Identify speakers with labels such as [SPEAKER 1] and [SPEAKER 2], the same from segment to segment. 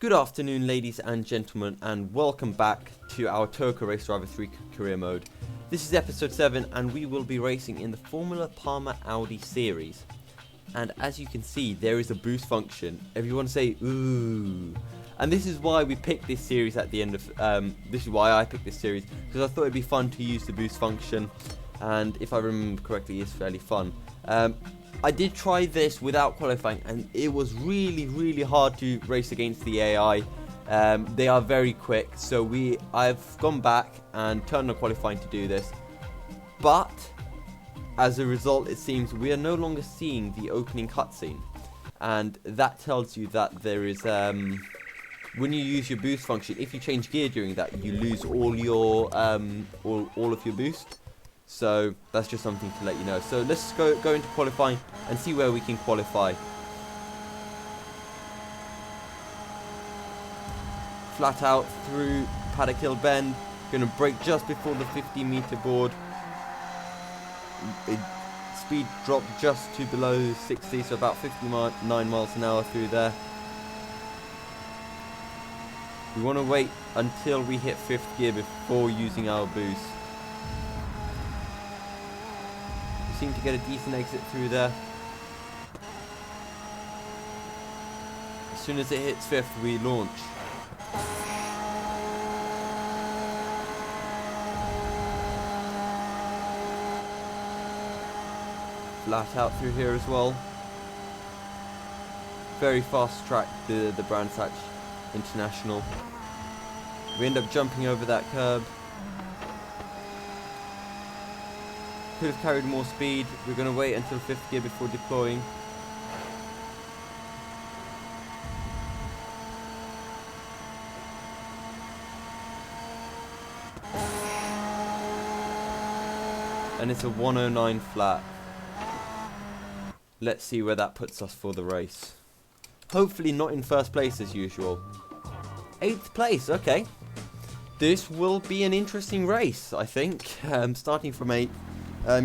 [SPEAKER 1] Good afternoon, ladies and gentlemen, and welcome back to our TOCA Race Driver 3 career mode. This is episode 7, and we will be racing in the Formula Parma Audi series. And as you can see, there is a boost function. Everyone say, ooh. And this is why we picked this series at the end of, this is why I picked this series, because I thought it'd be fun to use the boost function. And if I remember correctly, it's fairly fun. I did try this without qualifying, and it was really hard to race against the AI. They are very quick, so I've gone back and turned on qualifying to do this. But as a result, it seems we are no longer seeing the opening cutscene, and that tells you that there is when you use your boost function, if you change gear during that, you lose all your all of your boost. So that's just something to let you know. So let's go into qualifying and see where we can qualify. Flat out through Paddock Hill Bend. Going to brake just before the 50-meter board. Speed dropped just to below 60, so about 59 miles an hour through there. We want to wait until we hit 5th gear before using our boost. Seem to get a decent exit through there. As soon as it hits 5th, we launch. Flat out through here as well. Very fast track, the Brands Hatch International. We end up jumping over that curb. Could have carried more speed. We're going to wait until 5th gear before deploying. And it's a 109 flat. Let's see where that puts us for the race. Hopefully not in first place as usual. 8th place, okay. This will be an interesting race, I think. Starting from 8th.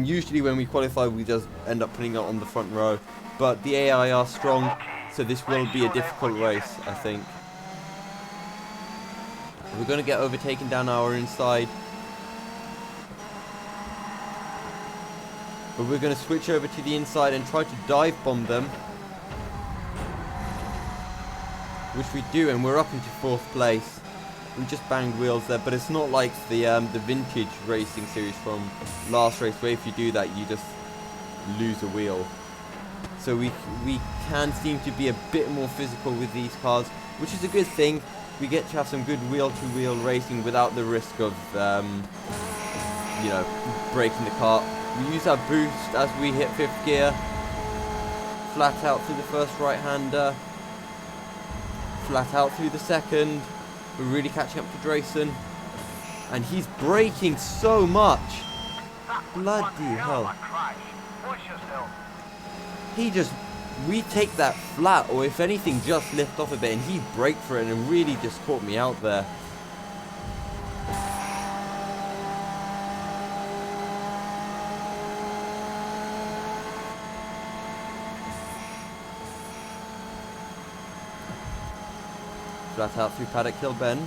[SPEAKER 1] Usually when we qualify, we just end up putting it on the front row, but the AI are strong, so this will be a difficult race, I think. We're going to get overtaken down our inside, but we're going to switch over to the inside and try to dive bomb them, which we do, and we're up into 4th place. We just banged wheels there, but it's not like the vintage racing series from last race, where if you do that, you just lose a wheel. So we can seem to be a bit more physical with these cars, which is a good thing. We get to have some good wheel-to-wheel racing without the risk of, you know, breaking the car. We use our boost as we hit 5th gear. Flat out through the first right-hander. Flat out through the second. We're really catching up to Drayson. And he's braking so much. Bloody hell. We take that flat, or if anything, just lift off a bit, and he braked for it and really just caught me out there. Flat out through Paddock Hill Bend.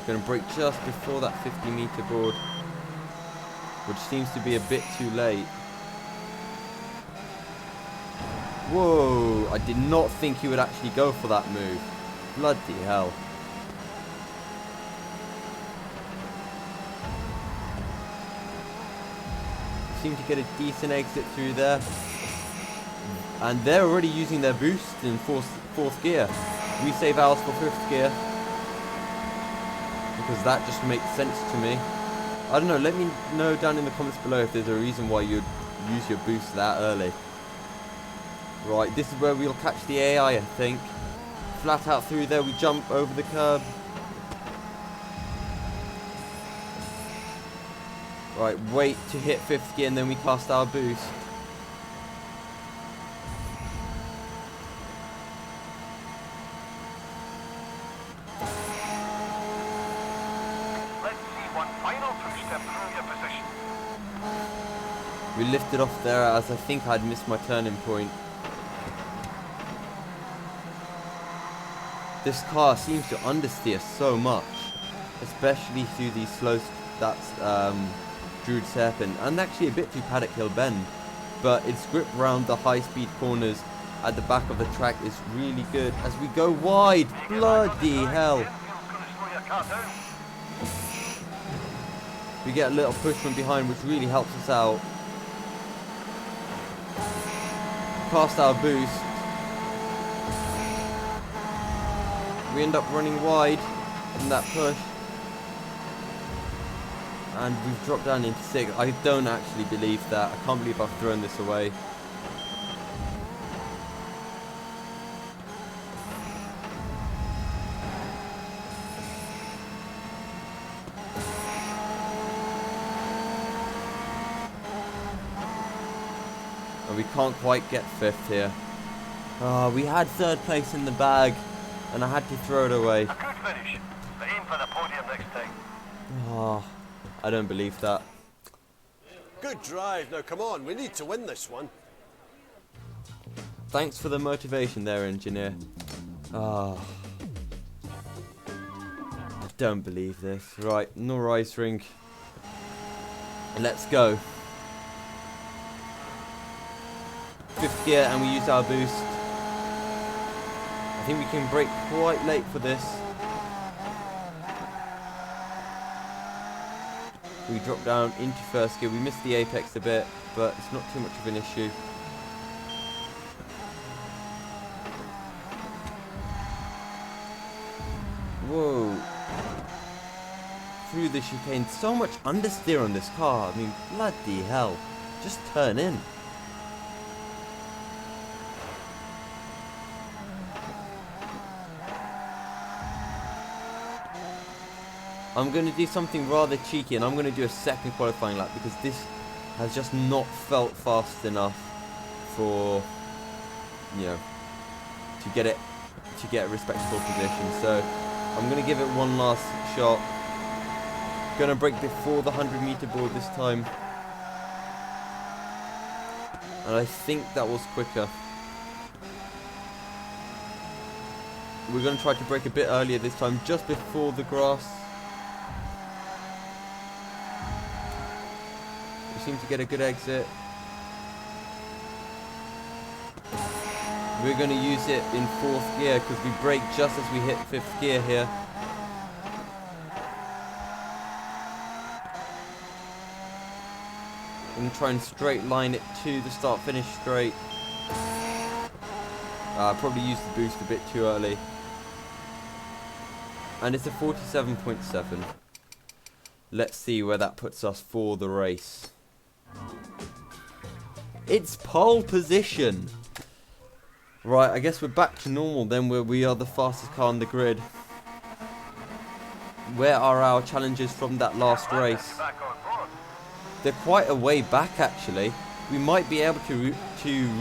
[SPEAKER 1] Going to brake just before that 50-meter board, which seems to be a bit too late. Whoa, I did not think he would actually go for that move. Bloody hell. Seem to get a decent exit through there. And they're already using their boost in 4th gear. We save ours for 5th gear, because that just makes sense to me. I don't know, let me know down in the comments below if there's a reason why you'd use your boost that early. Right, this is where we'll catch the AI, I think. Flat out through there, we jump over the curb. Right, wait to hit 5th gear and then we cast our boost. We lifted off there as I think I'd missed my turning point. This car seems to understeer so much, especially through these slow, that's Druid Serpent, and actually a bit through Paddock Hill Bend. But its grip around the high-speed corners at the back of the track is really good as we go wide. Bloody hell. We get a little push from behind, which really helps us out. Cast our boost. We end up running wide from that push. And we've dropped down into 6th. I don't actually believe that. I can't believe I've thrown this away. And we can't quite get 5th here. We had 3rd place in the bag, and I had to throw it away.
[SPEAKER 2] A good finish. But aim for the podium next time.
[SPEAKER 1] I don't believe that.
[SPEAKER 3] Good drive. Now, come on. We need to win this one.
[SPEAKER 1] Thanks for the motivation there, engineer. I don't believe this. Right, no ice rink. Let's go. 5th gear, and we use our boost. I think we can brake quite late for this. We drop down into 1st gear. We missed the apex a bit, but it's not too much of an issue. Whoa. Through the chicane. So much understeer on this car. I mean, bloody hell. Just turn in. I'm going to do something rather cheeky, and I'm going to do a 2nd qualifying lap because this has just not felt fast enough for, you know, to get a respectable position. So I'm going to give it one last shot. Going to brake before the 100-meter board this time, and I think that was quicker. We're going to try to brake a bit earlier this time, just before the grass. We seem to get a good exit. We're going to use it in 4th gear because we brake just as we hit 5th gear here. I'm going to try and straight line it to the start finish straight. Probably used the boost a bit too early. And it's a 47.7. Let's see where that puts us for the race. It's pole position. Right, I guess we're back to normal then, where we are the fastest car on the grid. Where are our challenges from that last race? They're quite a way back, actually. We might be able to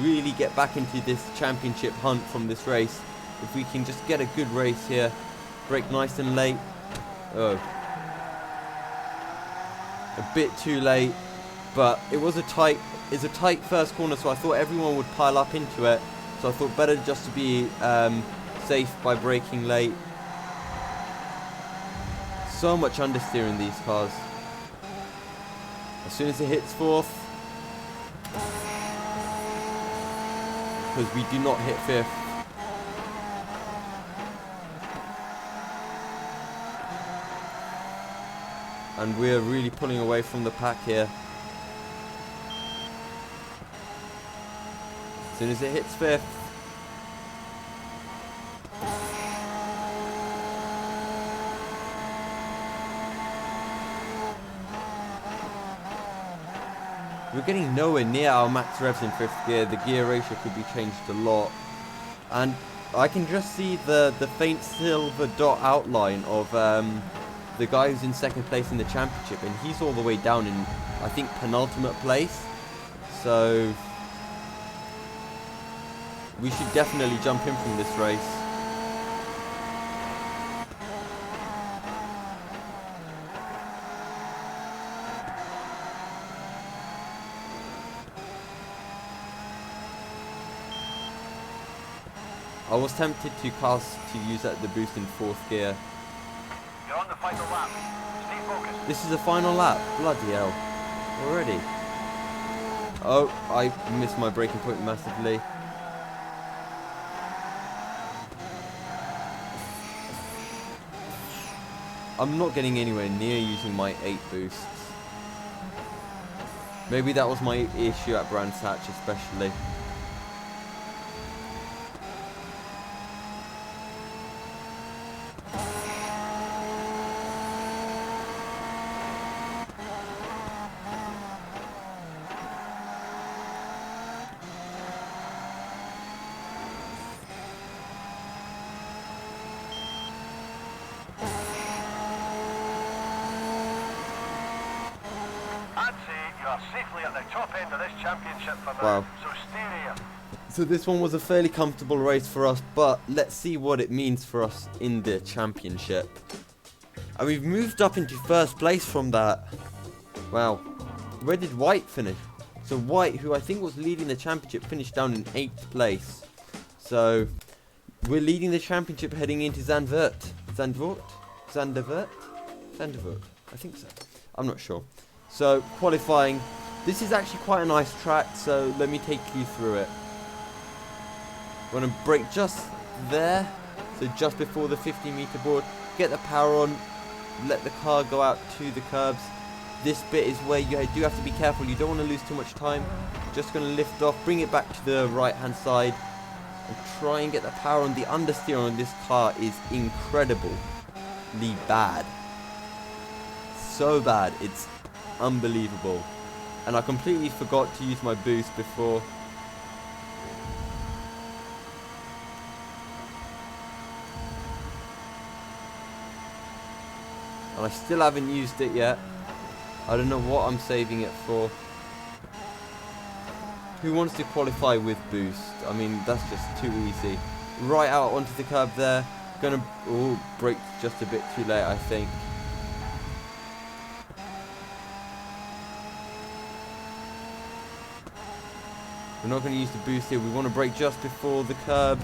[SPEAKER 1] really get back into this championship hunt from this race if we can just get a good race here. Brake nice and late. Oh. A bit too late. But it was a tight first corner, so I thought everyone would pile up into it. So I thought better just to be safe by braking late. So much understeer in these cars. As soon as it hits 4th, because we do not hit 5th. And we're really pulling away from the pack here. As soon as it hits 5th. We're getting nowhere near our max revs in 5th gear. The gear ratio could be changed a lot. And I can just see the faint silver dot outline of the guy who's in 2nd place in the championship. And he's all the way down in, I think, penultimate place. So we should definitely jump in from this race. I was tempted to use the boost in 4th gear.
[SPEAKER 2] You're on the final lap. Stay focused.
[SPEAKER 1] This is the final lap. Bloody hell. Already. Oh, I missed my braking point massively. I'm not getting anywhere near using my 8 boosts. Maybe that was my issue at Brands Hatch especially.
[SPEAKER 2] I'd say you are safely at the top end of this championship for now.
[SPEAKER 1] Wow.
[SPEAKER 2] So stay there.
[SPEAKER 1] So this one was a fairly comfortable race for us, but let's see what it means for us in the championship. And we've moved up into 1st place from that. Wow. Where did White finish? So White, who I think was leading the championship, finished down in 8th place. So we're leading the championship heading into Zandvoort. Zandvoort? I think so. I'm not sure. So qualifying. This is actually quite a nice track, so let me take you through it. We're going to brake just there, so just before the 50-meter board. Get the power on, let the car go out to the curbs. This bit is where you do have to be careful. You don't want to lose too much time. Just going to lift off, bring it back to the right-hand side, and try and get the power on. The understeer on this car is incredibly bad. So bad, it's unbelievable. And I completely forgot to use my boost before. And I still haven't used it yet. I don't know what I'm saving it for. Who wants to qualify with boost? I mean, that's just too easy. Right out onto the curb there. Gonna brake just a bit too late, I think. We're not going to use the boost here. We want to brake just before the curb.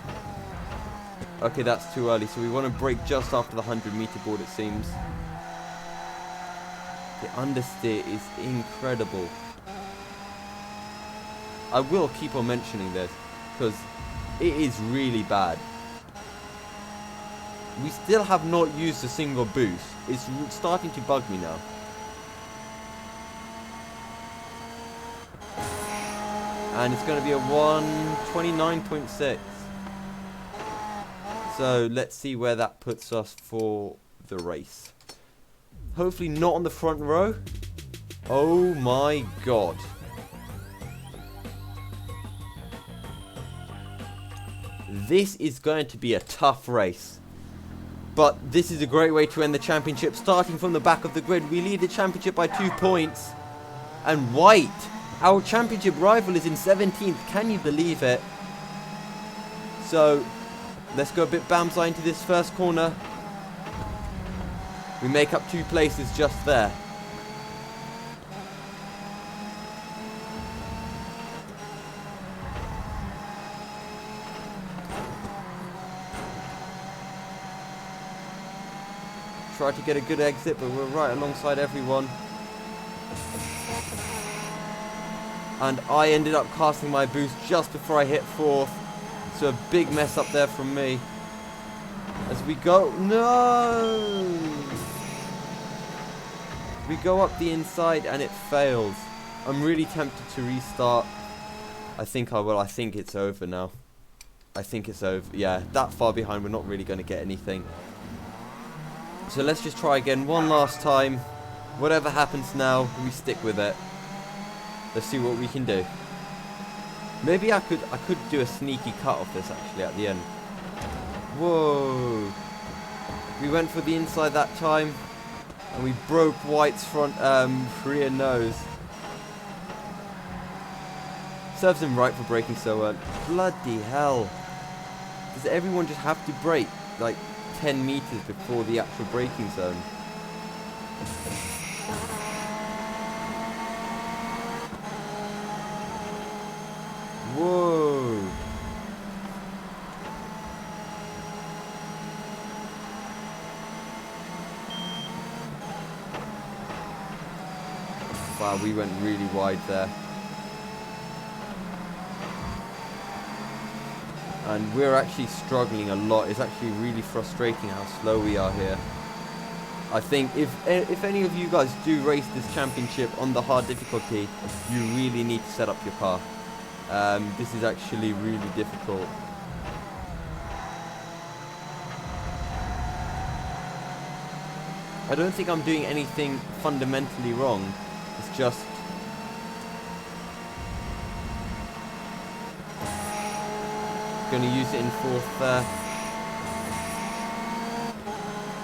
[SPEAKER 1] Okay, that's too early. So we want to brake just after the 100-meter board, it seems. The understeer is incredible. I will keep on mentioning this because it is really bad. We still have not used a single boost. It's starting to bug me now. And it's going to be a 129.6. So let's see where that puts us for the race. Hopefully not on the front row. Oh my god. This is going to be a tough race. But this is a great way to end the championship. Starting from the back of the grid, we lead the championship by 2 points. And White, our championship rival, is in 17th. Can you believe it? So, let's go a bit Bamsai into this first corner. We make up 2 places just there. Try to get a good exit, but we're right alongside everyone. And I ended up casting my boost just before I hit 4th. So a big mess up there from me. As we go... No! We go up the inside and it fails. I'm really tempted to restart. I think I will. I think it's over now. I think it's over. Yeah, that far behind, we're not really going to get anything. So let's just try again one last time. Whatever happens now, we stick with it. Let's see what we can do. Maybe I could do a sneaky cut off this actually at the end. Whoa. We went for the inside that time. And we broke White's front rear nose. Serves him right for braking so early. Bloody hell. Does everyone just have to brake like 10 meters before the actual braking zone? Whoa. Wow, we went really wide there. And we're actually struggling a lot. It's actually really frustrating how slow we are here. I think if any of you guys do race this championship on the hard difficulty, you really need to set up your car. This is actually really difficult. I don't think I'm doing anything fundamentally wrong. It's just going to use it in fourth there.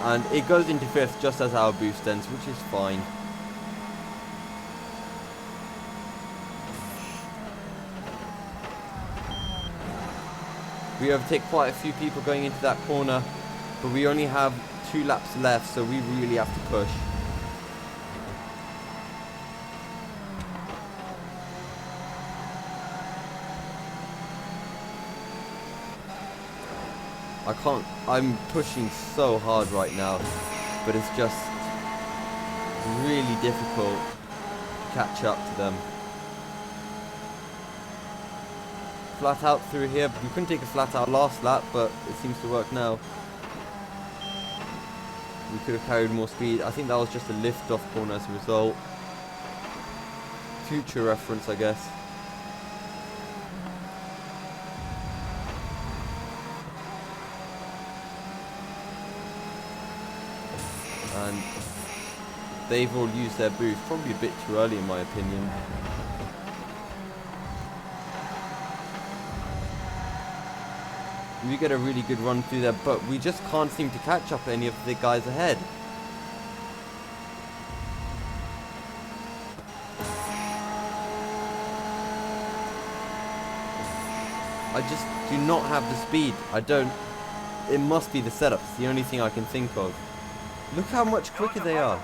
[SPEAKER 1] And it goes into fifth just as our boost ends, which is fine. We overtake quite a few people going into that corner, but we only have 2 laps left, so we really have to push. I'm pushing so hard right now, but it's just really difficult to catch up to them. Flat out through here. We couldn't take a flat out last lap, but it seems to work now. We could have carried more speed. I think that was just a lift off corner as a result. Future reference, I guess. And they've all used their boost, probably a bit too early in my opinion. We get a really good run through there, but we just can't seem to catch up any of the guys ahead. I just do not have the speed. It must be the setup. It's the only thing I can think of. Look how much quicker they are.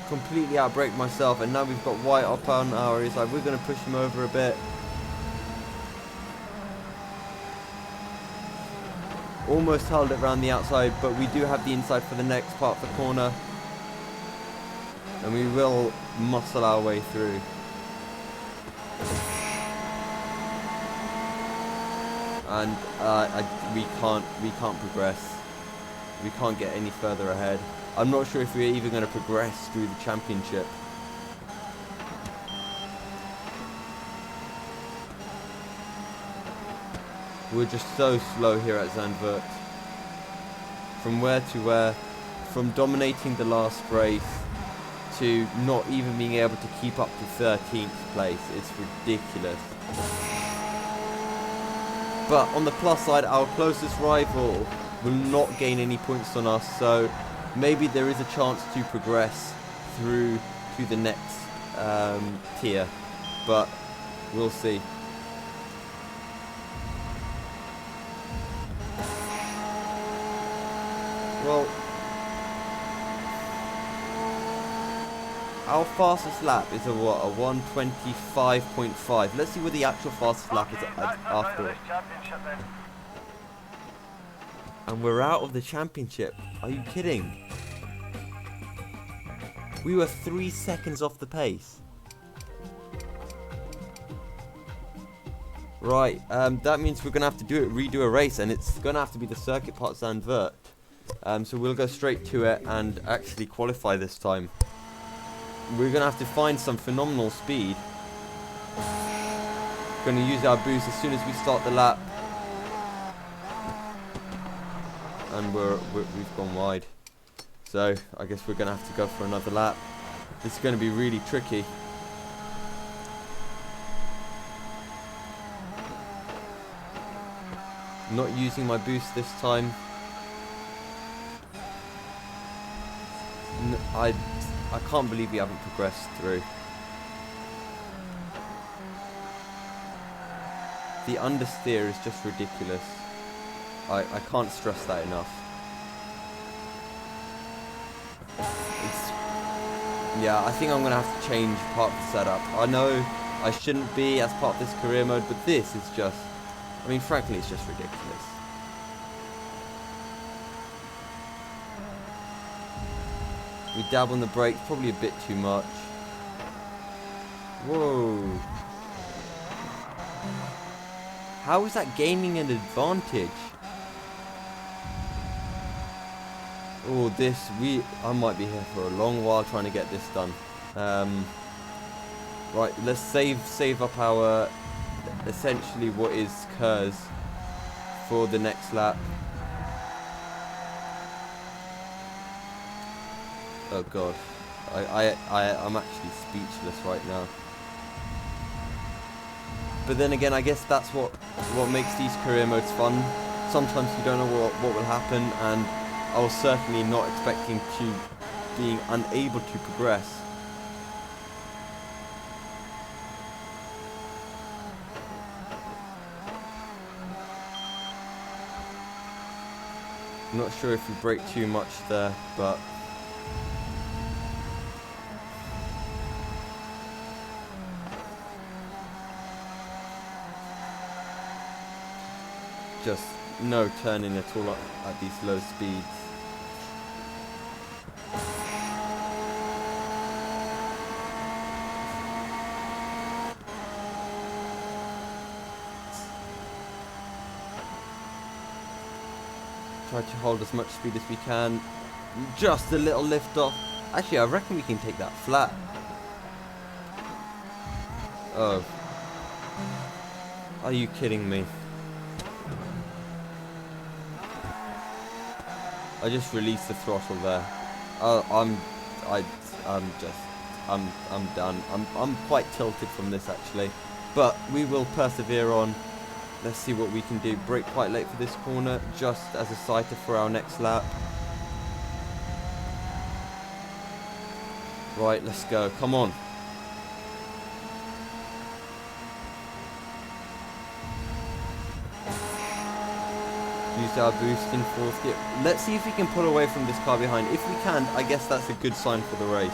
[SPEAKER 1] Completely outbrake myself, and now we've got White up on our side. We're going to push him over a bit. Almost held it around the outside, but we do have the inside for the next part of the corner. And we will muscle our way through. And we can't progress. We can't get any further ahead. I'm not sure if we're even going to progress through the championship. We're just so slow here at Zandvoort. From where to where, from dominating the last race to not even being able to keep up to 13th place. It's ridiculous. But on the plus side, our closest rival will not gain any points on us, so maybe there is a chance to progress through to the next tier, but we'll see. Well, our fastest lap is a what? A 1:25.5. Let's see what the actual fastest lap is after. And we're out of the championship. Are you kidding? We were 3 seconds off the pace. Right, that means we're going to have to redo a race, and it's going to have to be the circuit part Zandvoort. So we'll go straight to it and actually qualify this time. We're going to have to find some phenomenal speed. Going to use our boost as soon as we start the lap. And we've gone wide. So I guess we're going to have to go for another lap. This is going to be really tricky. Not using my boost this time. I can't believe we haven't progressed through. The understeer is just ridiculous. I can't stress that enough. Yeah, I think I'm going to have to change part of the setup. I know I shouldn't be as part of this career mode, but this is just, I mean, frankly, it's just ridiculous. We dab on the brakes, probably a bit too much. Whoa. How is that gaining an advantage? Oh, I might be here for a long while trying to get this done. Right, let's save up our, essentially what is Kerrs for the next lap. Oh god, I'm actually speechless right now. But then again, I guess that's what makes these career modes fun. Sometimes you don't know what will happen, and I was certainly not expecting to being unable to progress. I'm not sure if we brake too much there, but just no turning at all at these low speeds. Try to hold as much speed as we can. Just a little lift off. Actually, I reckon we can take that flat. Oh. Are you kidding me? I just released the throttle there. I'm done. I'm quite tilted from this actually, but we will persevere on. Let's see what we can do. Brake quite late for this corner, just as a sighter for our next lap. Right, let's go. Come on. Use our boost in fourth gear. Let's see if we can pull away from this car behind. If we can, I guess that's a good sign for the race.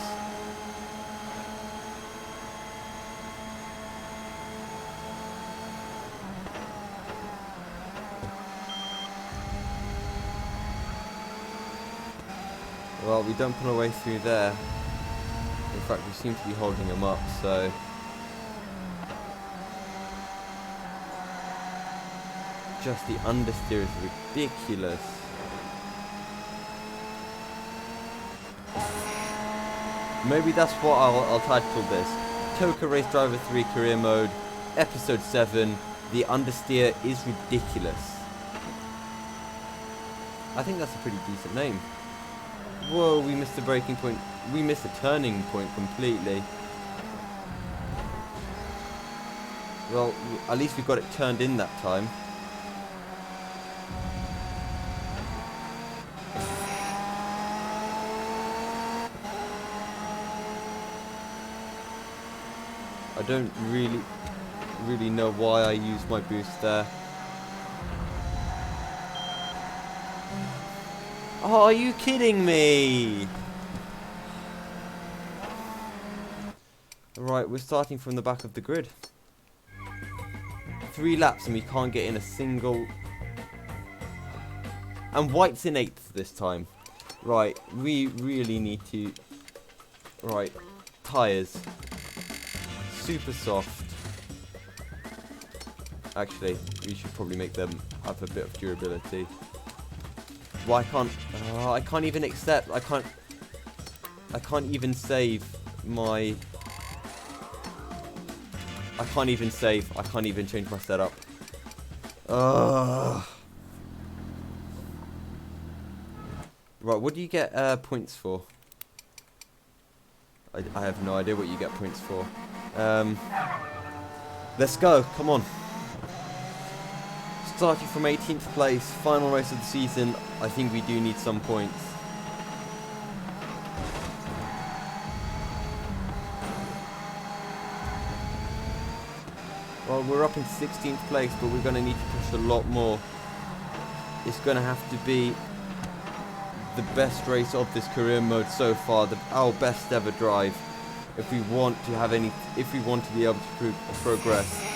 [SPEAKER 1] Well, we don't pull away through there. In fact, we seem to be holding him up, so... Just the understeer is ridiculous. Maybe that's what I'll title this. TOCA Race Driver 3 Career Mode, Episode 7, The Understeer is Ridiculous. I think that's a pretty decent name. Whoa, we missed the braking point. We missed the turning point completely. Well, at least we got it turned in that time. I don't really know why I used my boost there. Oh, are you kidding me? Right, we're starting from the back of the grid. 3 laps and we can't get in a single... And White's in 8th this time. Right, we really need to... Right, tyres. Super soft. Actually, we should probably make them have a bit of durability. Well, I can't even accept. I can't even save my. I can't even save. I can't even change my setup. Right, what do you get points for? I have no idea what you get points for. Let's go. Come on. Starting from 18th place, final race of the season. I think we do need some points. Well, we're up in 16th place, but we're going to need to push a lot more. It's going to have to be the best race of this career mode so far, our best ever drive, if we want to have if we want to be able to progress.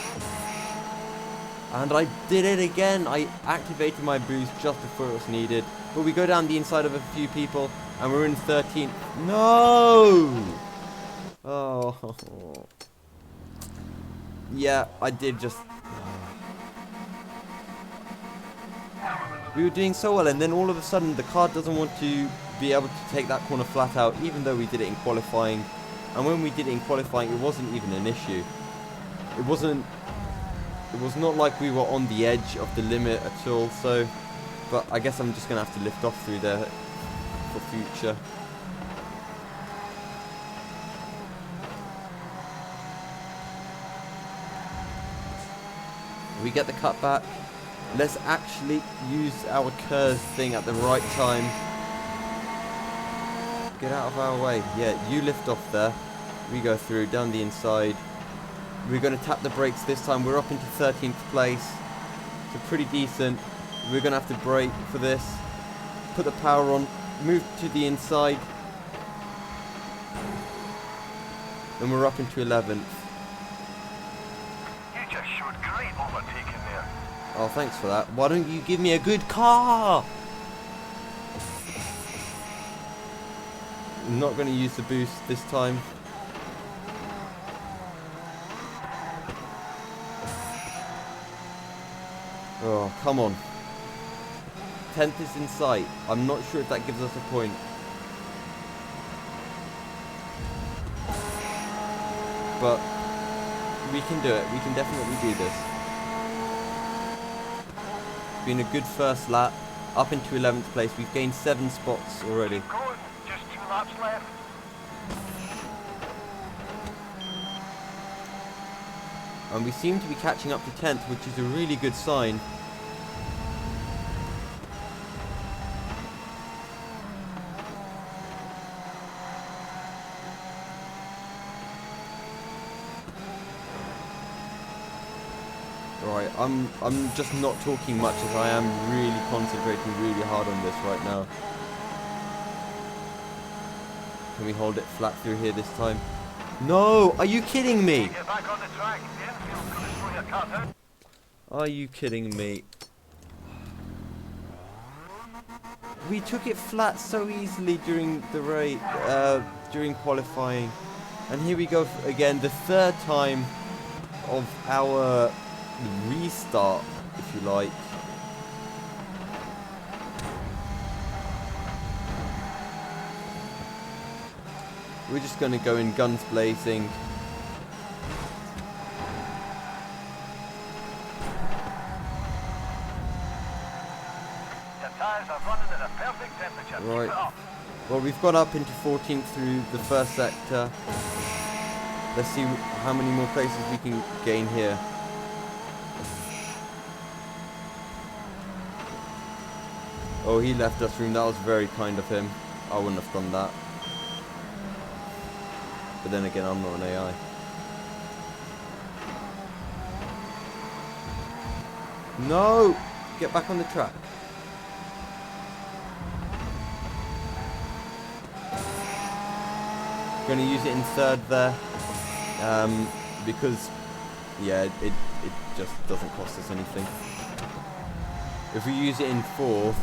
[SPEAKER 1] And I did it again. I activated my boost just before it was needed. But we go down the inside of a few people. And we're in 13th. No! Oh. Yeah, I did just... We were doing so well, and then all of a sudden the car doesn't want to be able to take that corner flat out, even though we did it in qualifying. And when we did it in qualifying, it wasn't even an issue. It was not like we were on the edge of the limit at all, so... But I guess I'm just going to have to lift off through there for future. We get the cut back. Let's actually use our curve thing at the right time. Get out of our way. Yeah, you lift off there. We go through, down the inside. We're going to tap the brakes this time. We're up into 13th place. So pretty decent. We're going to have to brake for this. Put the power on. Move to the inside. And we're up into 11th.
[SPEAKER 2] You just showed great overtaking there.
[SPEAKER 1] Oh, thanks for that. Why don't you give me a good car? I'm not going to use the boost this time. Oh, come on. 10th is in sight. I'm not sure if that gives us a point. But we can do it. We can definitely do this. It's been a good first lap. Up into 11th place. We've gained 7 spots already.
[SPEAKER 2] Keep going. Just 2 laps left.
[SPEAKER 1] And we seem to be catching up to 10th, which is a really good sign. Right, I'm just not talking much as I am really concentrating really hard on this right now. Can we hold it flat through here this time? No! Are you kidding me?
[SPEAKER 2] Get back on the track. The infield's going to slow your car down.
[SPEAKER 1] Are you kidding me? We took it flat so easily during the race, during qualifying, and here we go again, the 3rd time of our restart, if you like. We're just going to go in guns blazing.
[SPEAKER 2] Your tyres are running at a perfect temperature.
[SPEAKER 1] Right.
[SPEAKER 2] Keep it up.
[SPEAKER 1] Well, we've got up into 14th through the first sector. Let's see how many more places we can gain here. Oh, he left us room. That was very kind of him. I wouldn't have done that. But then again, I'm not an AI. No! Get back on the track. Going to use it in 3rd there. Because, yeah, it just doesn't cost us anything. If we use it in 4th,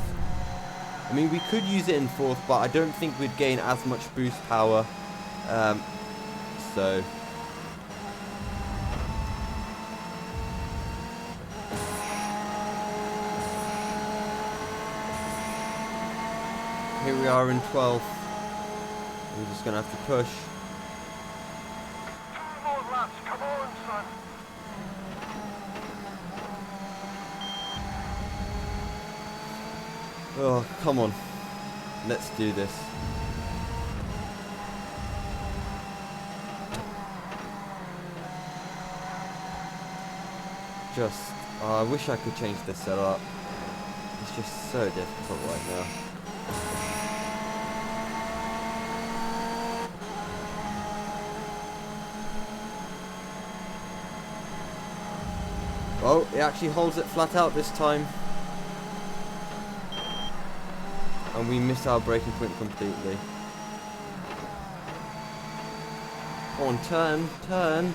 [SPEAKER 1] I mean, we could use it in 4th, but I don't think we'd gain as much boost power. So here we are in 12th. We're just gonna have to push.
[SPEAKER 2] 2 more laps. Come on, son.
[SPEAKER 1] Oh, come on. Let's do this. Just, I wish I could change this setup. It's just so difficult right now. Oh, it actually holds it flat out this time. And we miss our braking point completely. Come on, turn, turn.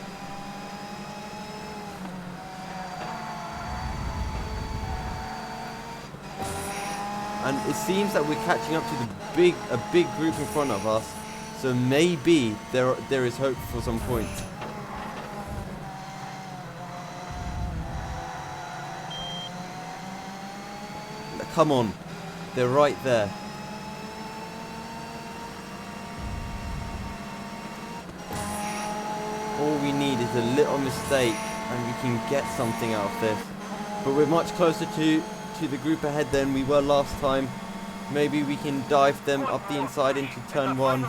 [SPEAKER 1] And it seems that we're catching up to a big group in front of us. So maybe there is hope for some points. Come on. They're right there. All we need is a little mistake and we can get something out of this. But we're much closer to the group ahead than we were last time. Maybe we can dive them up the inside into turn 1.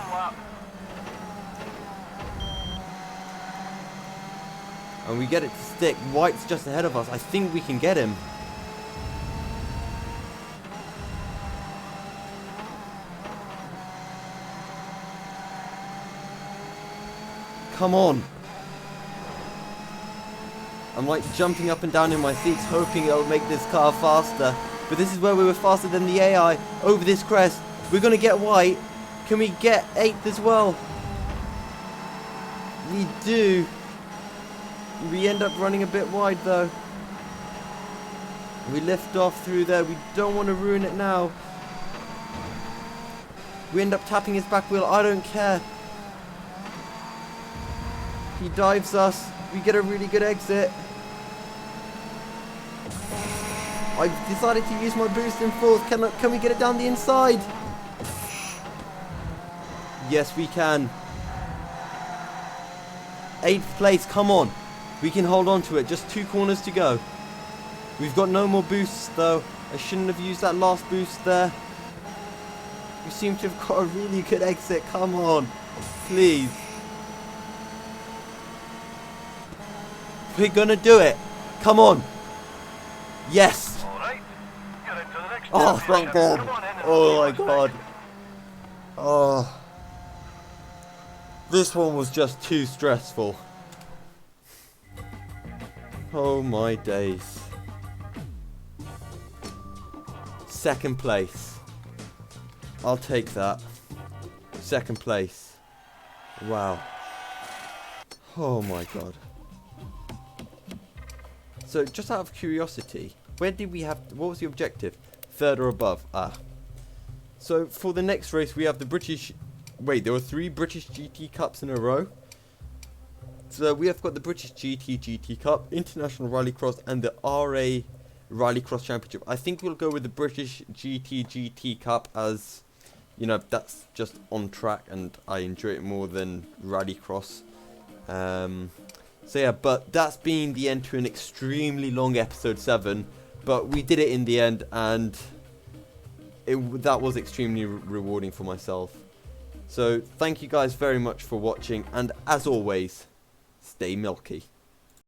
[SPEAKER 1] And we get it to stick. White's just ahead of us. I think we can get him. Come on. I'm like jumping up and down in my seats, hoping it'll make this car faster. But this is where we were faster than the AI. Over this crest. We're going to get white. Can we get 8th as well? We do. We end up running a bit wide though. We lift off through there. We don't want to ruin it now. We end up tapping his back wheel. I don't care. He dives us. We get a really good exit. I've decided to use my boost in 4th. Can we get it down the inside? Yes, we can. 8th place. Come on. We can hold on to it. Just 2 corners to go. We've got no more boosts though. I shouldn't have used that last boost there. We seem to have got a really good exit. Come on. Please. We're gonna do it. Come on. Yes. Oh, thank God. Oh my God. Oh. This one was just too stressful. Oh my days. 2nd place. I'll take that. 2nd place. Wow. Oh my God. So just out of curiosity, where did we have, what was the objective? 3rd or above. So for the next race we have the British, wait, there were 3 British GT Cups in a row. So we have got the British GT Cup, International Rallycross, and the RA Rallycross Championship. I think we'll go with the British GT Cup as, you know, that's just on track and I enjoy it more than Rallycross. So yeah, but that's been the end to an extremely long episode 7. But we did it in the end and that was extremely rewarding for myself. So thank you guys very much for watching, and as always, stay milky.